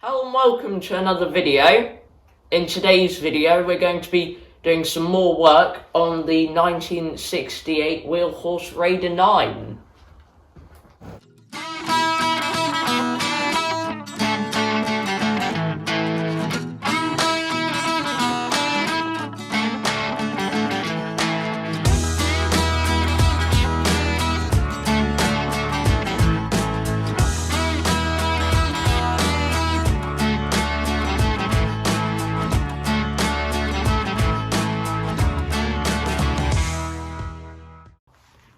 Hello and welcome to another video. In today's video we're going to be doing some more work on the 1968 Wheelhorse Raider 9.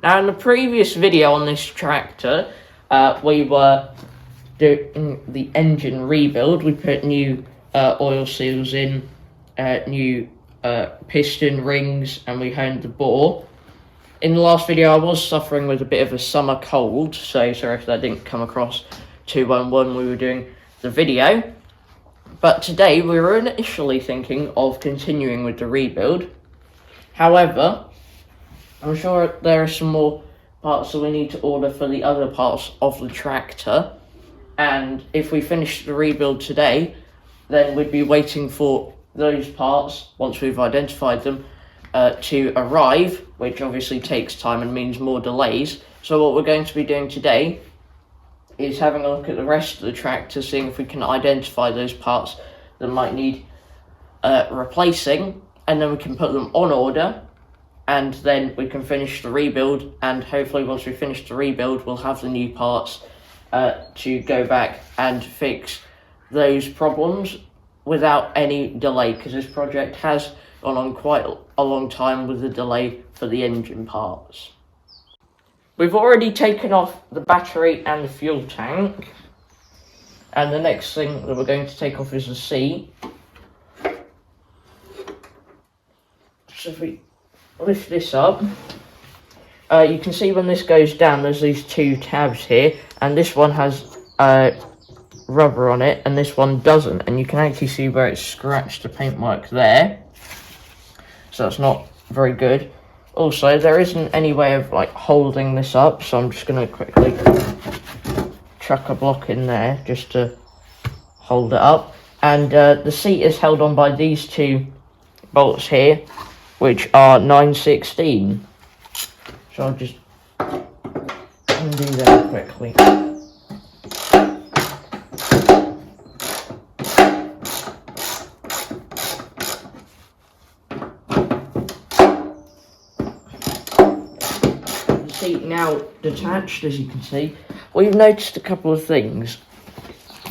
Now, in the previous video on this tractor, we were doing the engine rebuild. We put new oil seals in, new piston rings, and we honed the bore. In the last video, I was suffering with a bit of a summer cold, so sorry if that didn't come across too well when we were doing the video. But today, we were initially thinking of continuing with the rebuild. However, I'm sure there are some more parts that we need to order for the other parts of the tractor. And if we finish the rebuild today, then we'd be waiting for those parts, once we've identified them, to arrive, which obviously takes time and means more delays. So what we're going to be doing today is having a look at the rest of the tractor, seeing if we can identify those parts that might need replacing, and then we can put them on order. And then we can finish the rebuild, and hopefully once we finish the rebuild we'll have the new parts to go back and fix those problems without any delay, because this project has gone on quite a long time with the delay for the engine parts. We've already taken off the battery and the fuel tank, and the next thing that we're going to take off is the seat. So if we lift this up, you can see when this goes down there's these two tabs here, and this one has rubber on it and this one doesn't, and you can actually see where it's scratched the paintwork there, so that's not very good. Also, there isn't any way of holding this up, so I'm just going to quickly chuck a block in there just to hold it up, and the seat is held on by these two bolts here, which are 9/16. So I'll just undo that quickly. The seat now detached, as you can see. We've noticed a couple of things.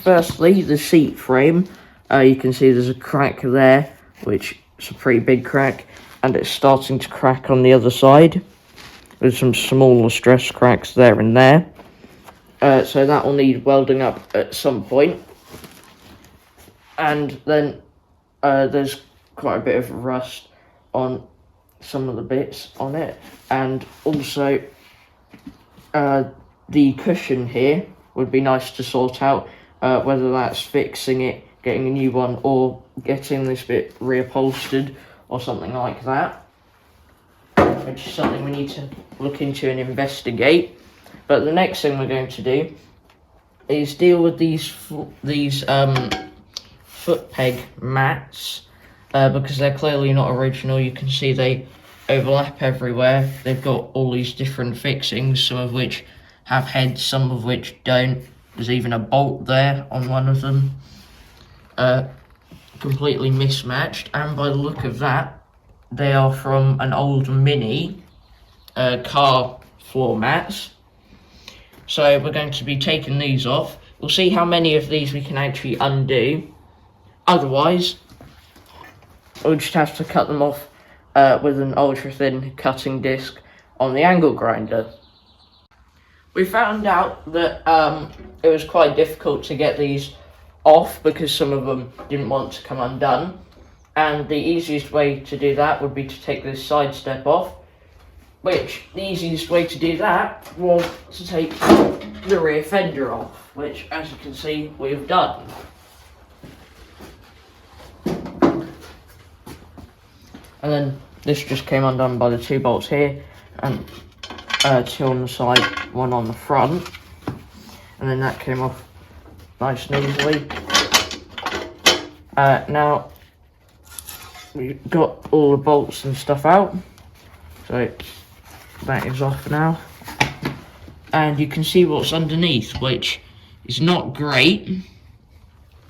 Firstly, the seat frame. You can see there's a crack there, which is a pretty big crack, and it's starting to crack on the other side with some smaller stress cracks there and there. So that will need welding up at some point. And then there's quite a bit of rust on some of the bits on it. And also the cushion here would be nice to sort out, whether that's fixing it, getting a new one, or getting this bit reupholstered or something like that, which is something we need to look into and investigate. But the next thing we're going to do is deal with these foot peg mats, because they're clearly not original. You can see they overlap everywhere. They've got all these different fixings, some of which have heads, some of which don't. There's even a bolt there on one of them. Completely mismatched, and by the look of that, they are from an old Mini car floor mats. So we're going to be taking these off. We'll see how many of these we can actually undo. Otherwise, we'll just have to cut them off with an ultra thin cutting disc on the angle grinder. We found out that it was quite difficult to get these off because some of them didn't want to come undone, and the easiest way to do that would be to take this side step off, which the easiest way to do that was to take the rear fender off, which, as you can see, we've done. And then this just came undone by the two bolts here, and two on the side, one on the front, and then that came off nice and easily. Now we've got all the bolts and stuff out, so that is off now, and you can see what's underneath, which is not great,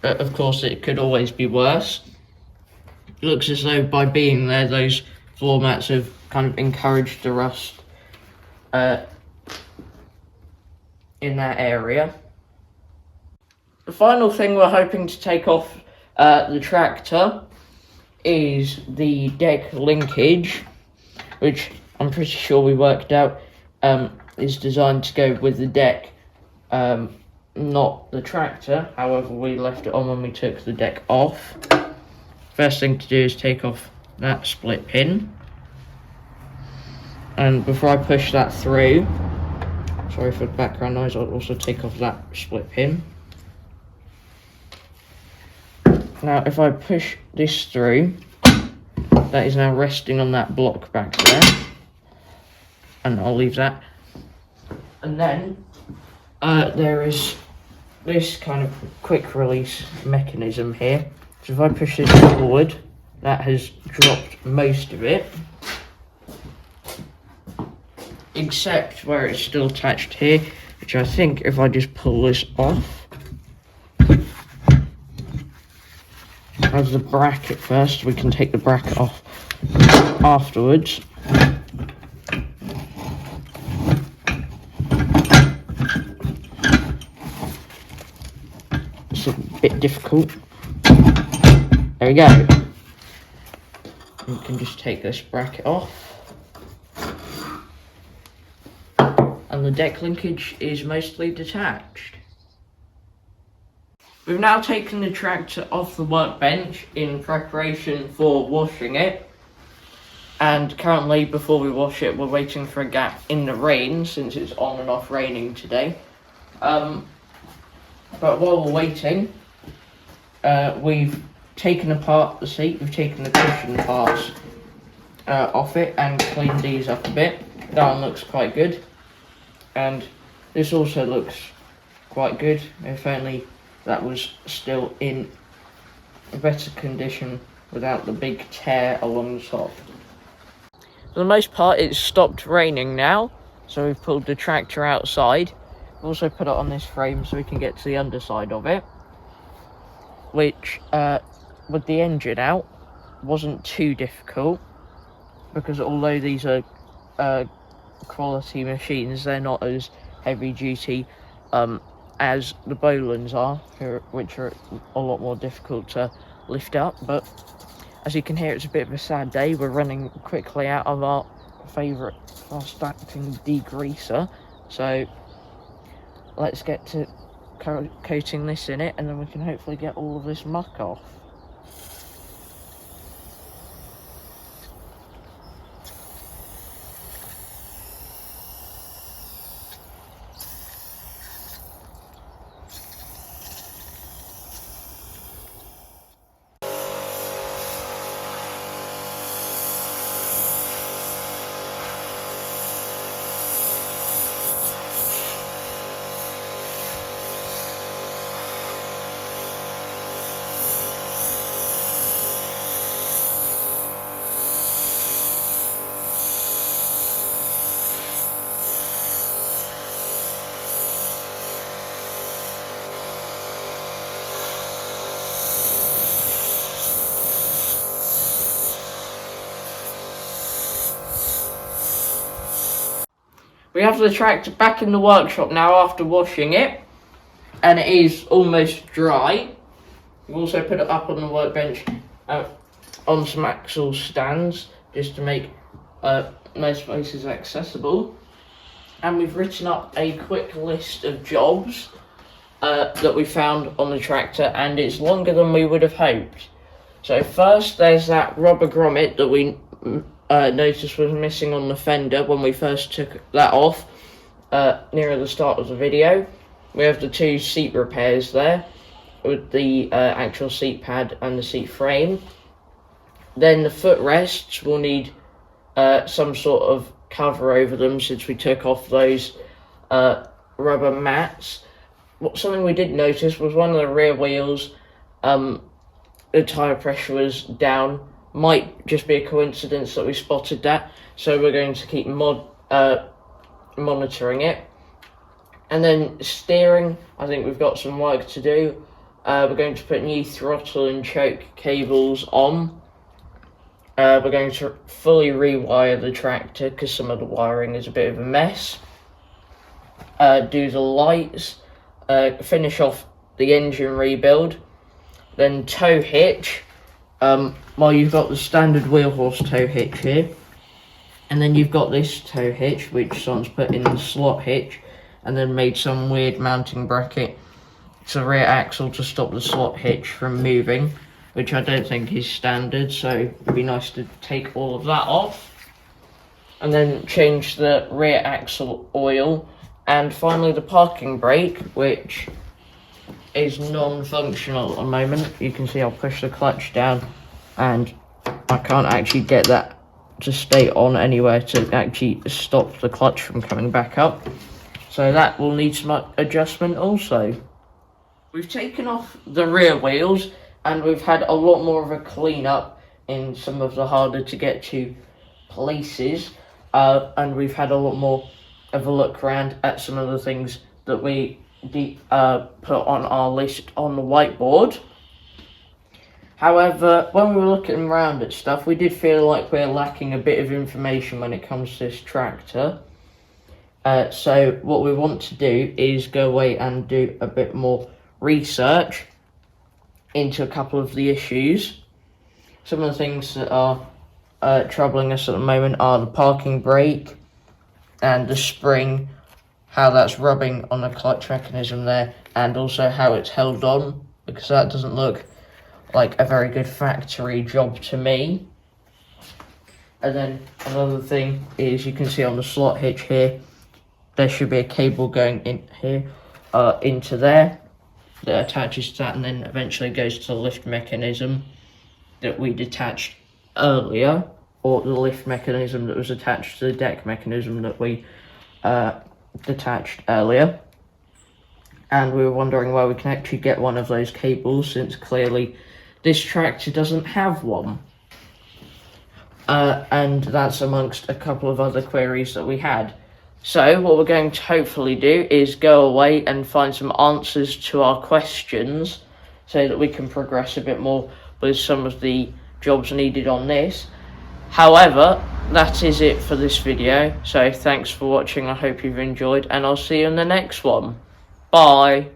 but of course it could always be worse. It looks as though by being there, those floor mats have kind of encouraged the rust in that area. The final thing we're hoping to take off the tractor is the deck linkage, which I'm pretty sure we worked out is designed to go with the deck, not the tractor. However, we left it on when we took the deck off. First thing to do is take off that split pin, and before I push that through, sorry for the background noise, I'll also take off that split pin. Now if I push this through, that is now resting on that block back there, and I'll leave that. And then there is this kind of quick release mechanism here. So if I push this forward, that has dropped most of it, except where it's still attached here, which I think if I just pull this off, as the bracket first, we can take the bracket off afterwards. It's a bit difficult. There we go. We can just take this bracket off. And the deck linkage is mostly detached. We've now taken the tractor off the workbench in preparation for washing it. And currently, before we wash it, we're waiting for a gap in the rain, since it's on and off raining today. But while we're waiting, we've taken apart the seat, we've taken the cushion parts off it and cleaned these up a bit. That one looks quite good, and this also looks quite good, if only that was still in better condition without the big tear along the top. For the most part, it's stopped raining now, so we've pulled the tractor outside. We've also put it on this frame so we can get to the underside of it, which with the engine out wasn't too difficult, because although these are quality machines, they're not as heavy duty as the Bolens are, which are a lot more difficult to lift up. But as you can hear, it's a bit of a sad day. We're running quickly out of our favourite fast-acting degreaser, so let's get to coating this in it, and then we can hopefully get all of this muck off. We have the tractor back in the workshop now after washing it, and it is almost dry. We've also put it up on the workbench on some axle stands, just to make most places accessible. And we've written up a quick list of jobs that we found on the tractor, and it's longer than we would have hoped. So first, there's that rubber grommet that we noticed was missing on the fender when we first took that off near the start of the video. We have the two seat repairs there with the actual seat pad and the seat frame. Then the footrests will need some sort of cover over them, since we took off those rubber mats. Something we did notice was one of the rear wheels the tyre pressure was down. Might just be a coincidence that we spotted that, so we're going to keep monitoring it. And then steering, I think we've got some work to do. We're going to put new throttle and choke cables on. We're going to fully rewire the tractor because some of the wiring is a bit of a mess. Do the lights, finish off the engine rebuild, then tow hitch. Well, you've got the standard Wheelhorse tow hitch here, and then you've got this tow hitch which someone's put in the slot hitch and then made some weird mounting bracket to the rear axle to stop the slot hitch from moving, which I don't think is standard, so it'd be nice to take all of that off. And then change the rear axle oil, and finally the parking brake, which is non-functional at the moment. You can see I'll push the clutch down and I can't actually get that to stay on anywhere to actually stop the clutch from coming back up. So that will need some adjustment also. We've taken off the rear wheels and we've had a lot more of a clean up in some of the harder to get to places. And we've had a lot more of a look around at some of the things that we put on our list on the whiteboard. However, when we were looking around at stuff, we did feel like we're lacking a bit of information when it comes to this tractor. So what we want to do is go away and do a bit more research into a couple of the issues. Some of the things that are troubling us at the moment are the parking brake and the spring, how that's rubbing on the clutch mechanism there, and also how it's held on, because that doesn't look like a very good factory job to me. And then another thing is, you can see on the slot hitch here, there should be a cable going in here into there that attaches to that and then eventually goes to the lift mechanism that we detached earlier, or the lift mechanism that was attached to the deck mechanism that we detached earlier. And we were wondering where we can actually get one of those cables, since clearly this tractor doesn't have one. And that's amongst a couple of other queries that we had. So what we're going to hopefully do is go away and find some answers to our questions so that we can progress a bit more with some of the jobs needed on this. However, that is it for this video. So thanks for watching. I hope you've enjoyed, and I'll see you in the next one. Bye.